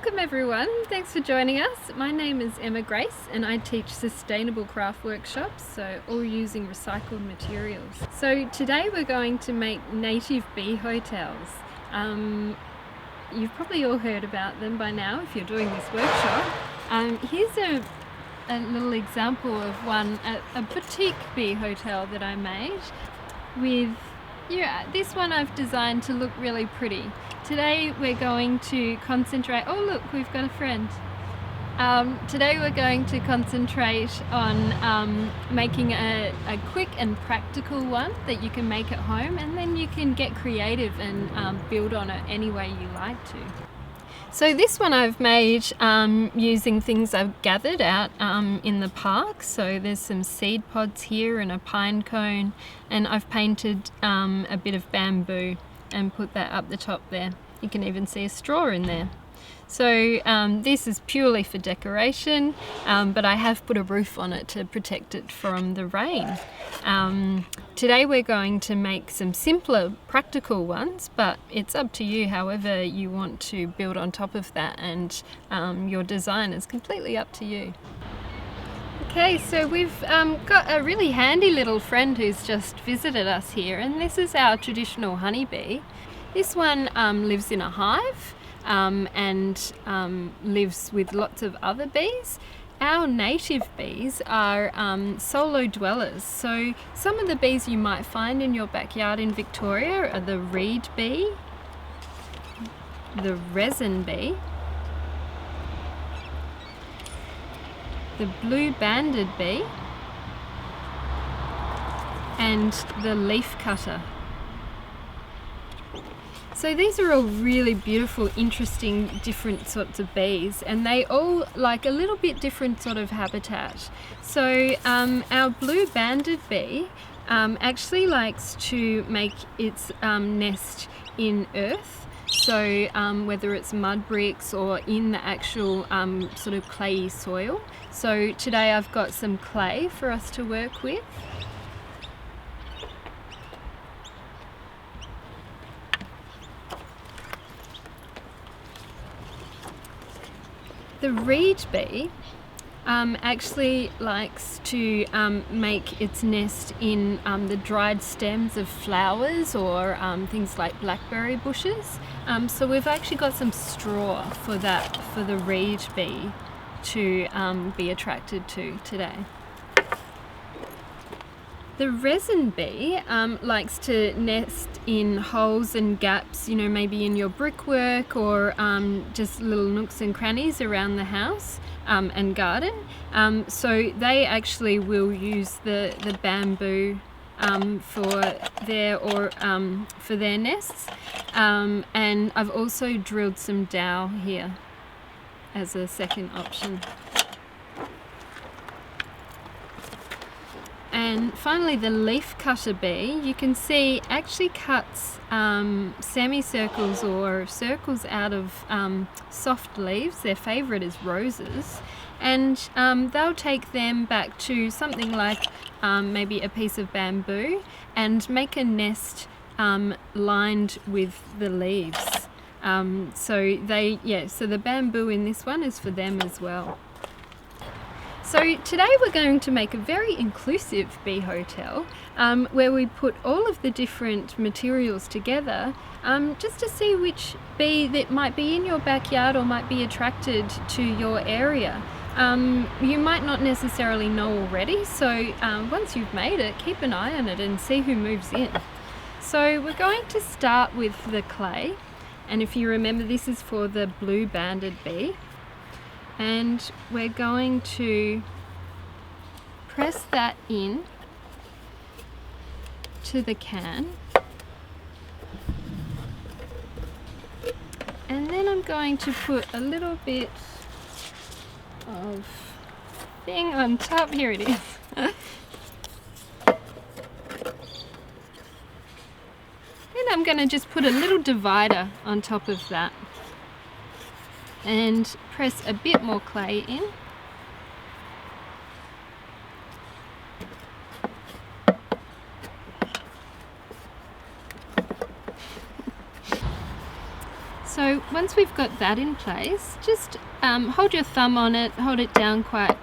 Welcome everyone, thanks for joining us. My name is Emma Grace and I teach sustainable craft workshops, so all using recycled materials. So today we're going to make native bee hotels. You've probably all heard about them by now if you're doing this workshop. Here's a little example of one, a boutique bee hotel that I made with, this one I've designed to look really pretty. Today we're going to concentrate, oh look, we've got a friend. Today we're going to concentrate on making a quick and practical one that you can make at home, and then you can get creative and build on it any way you like to. So this one I've made using things I've gathered out in the park. So there's some seed pods here and a pine cone, and I've painted a bit of bamboo and put that up the top there. You can even see a straw in there. So this is purely for decoration, but I have put a roof on it to protect it from the rain. Today we're going to make some simpler practical ones, but it's up to you however you want to build on top of that, and your design is completely up to you. Okay, so we've got a really handy little friend who's just visited us here, and this is our traditional honeybee. This one lives in a hive and lives with lots of other bees. Our native bees are solo dwellers. So some of the bees you might find in your backyard in Victoria are the reed bee, the resin bee, the blue-banded bee, and the leaf cutter. So these are all really beautiful, interesting, different sorts of bees, and they all like a little bit different sort of habitat. So our blue-banded bee actually likes to make its nest in earth. So whether it's mud bricks or in the actual sort of clayey soil. So today I've got some clay for us to work with. The reed bee actually likes to make its nest in the dried stems of flowers or things like blackberry bushes. So we've actually got some straw for that, for the reed bee to be attracted to today. The resin bee likes to nest in holes and gaps, maybe in your brickwork or just little nooks and crannies around the house and garden. So they actually will use the bamboo for their nests. And I've also drilled some dowel here as a second option. And finally, the leaf cutter bee, you can see, actually cuts semicircles or circles out of soft leaves. Their favourite is roses, and they'll take them back to something like maybe a piece of bamboo and make a nest lined with the leaves. So the bamboo in this one is for them as well. So today we're going to make a very inclusive bee hotel where we put all of the different materials together just to see which bee that might be in your backyard or might be attracted to your area. You might not necessarily know already, so once you've made it, keep an eye on it and see who moves in. So we're going to start with the clay, and if you remember, this is for the blue-banded bee. And we're going to press that in to the can, and then I'm going to put a little bit of thing on top. Here it is. And I'm going to just put a little divider on top of that and press a bit more clay in. So once we've got that in place, just hold your thumb on it, hold it down quite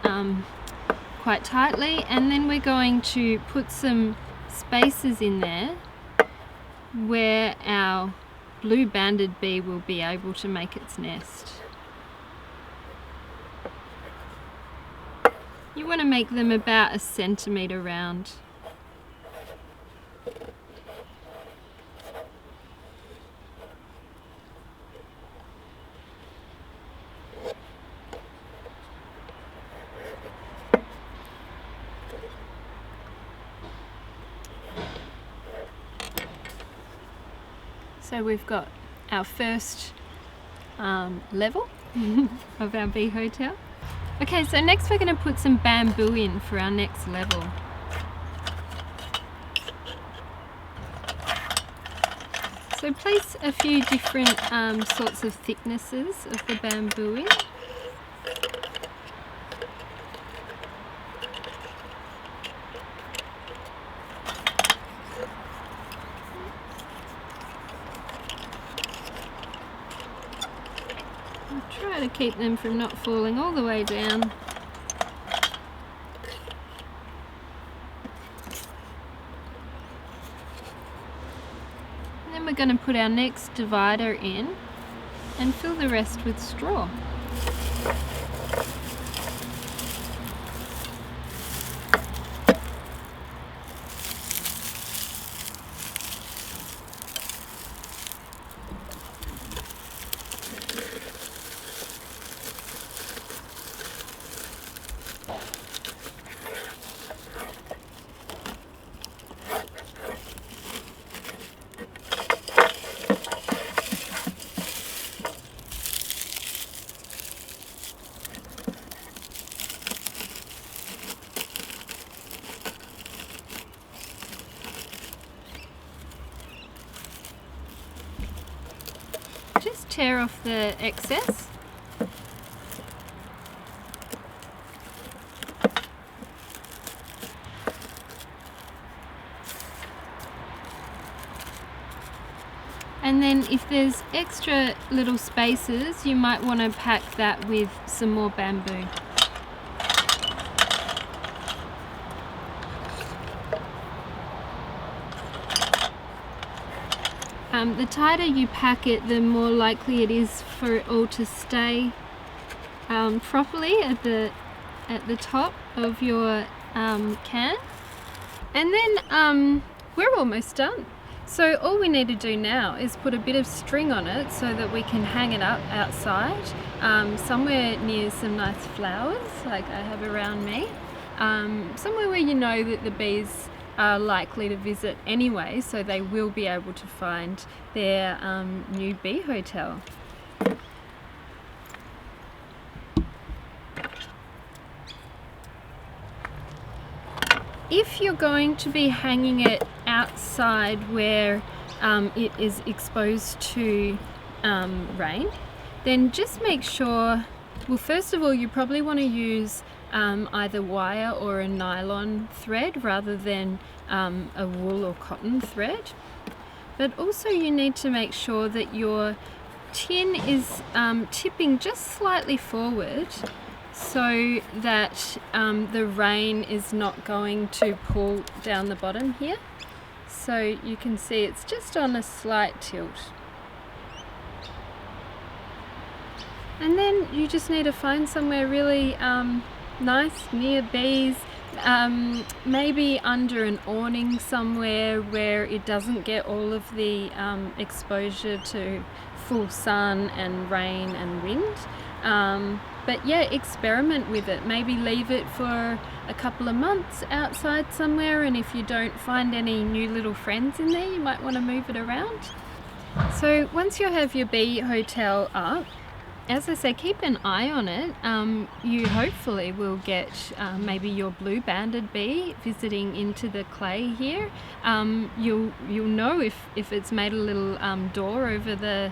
tightly, and then we're going to put some spaces in there where our blue banded bee will be able to make its nest. You want to make them about 1 centimetre round. So we've got our first level of our bee hotel. Okay, so next we're going to put some bamboo in for our next level. So place a few different sorts of thicknesses of the bamboo in. Try to keep them from not falling all the way down. And then we're going to put our next divider in and fill the rest with straw. Just tear off the excess. And then if there's extra little spaces, you might want to pack that with some more bamboo. The tighter you pack it, the more likely it is for it all to stay properly at the top of your can. And then we're almost done. So all we need to do now is put a bit of string on it so that we can hang it up outside, somewhere near some nice flowers like I have around me, somewhere where you know that the bees are likely to visit anyway, so they will be able to find their new bee hotel. If you're going to be hanging it outside where it is exposed to rain, then just make sure, well, first of all, you probably want to use either wire or a nylon thread rather than a wool or cotton thread. But also you need to make sure that your tin is tipping just slightly forward so that the rain is not going to pull down the bottom here. So you can see it's just on a slight tilt. And then you just need to find somewhere really nice near bees, maybe under an awning somewhere where it doesn't get all of the exposure to full sun and rain and wind. But yeah, experiment with it. Maybe leave it for a couple of months outside somewhere, and if you don't find any new little friends in there, you might want to move it around. So once you have your bee hotel up, as I say, keep an eye on it. You hopefully will get maybe your blue banded bee visiting into the clay here. You'll know if it's made a little door over the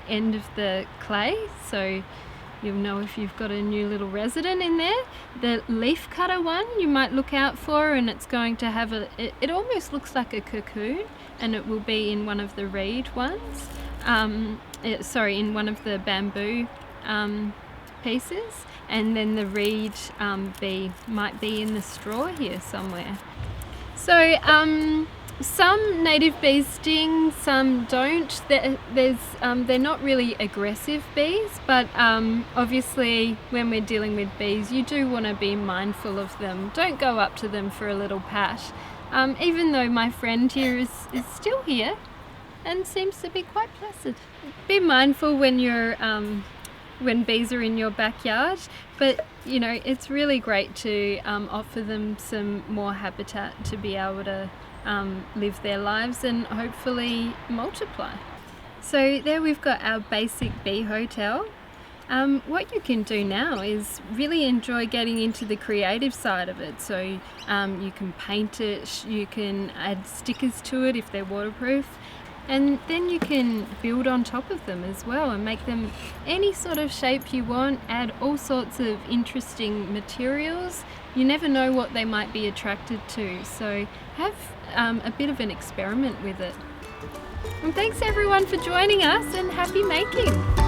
end of the clay, so you'll know if you've got a new little resident in there. The leaf cutter one you might look out for, and it's going to have it almost looks like a cocoon, and it will be in one of the reed ones. in one of the bamboo pieces, and then the reed bee might be in the straw here somewhere. So some native bees sting, some don't. They're not really aggressive bees, but obviously when we're dealing with bees, you do want to be mindful of them. Don't go up to them for a little pat. Even though my friend here is still here and seems to be quite placid. Be mindful when bees are in your backyard, but you know, it's really great to offer them some more habitat to be able to live their lives and hopefully multiply. So there we've got our basic bee hotel. What you can do now is really enjoy getting into the creative side of it. So you can paint it, you can add stickers to it if they're waterproof, and then you can build on top of them as well and make them any sort of shape you want, add all sorts of interesting materials. You never know what they might be attracted to, so have a bit of an experiment with it. And thanks everyone for joining us, and happy making!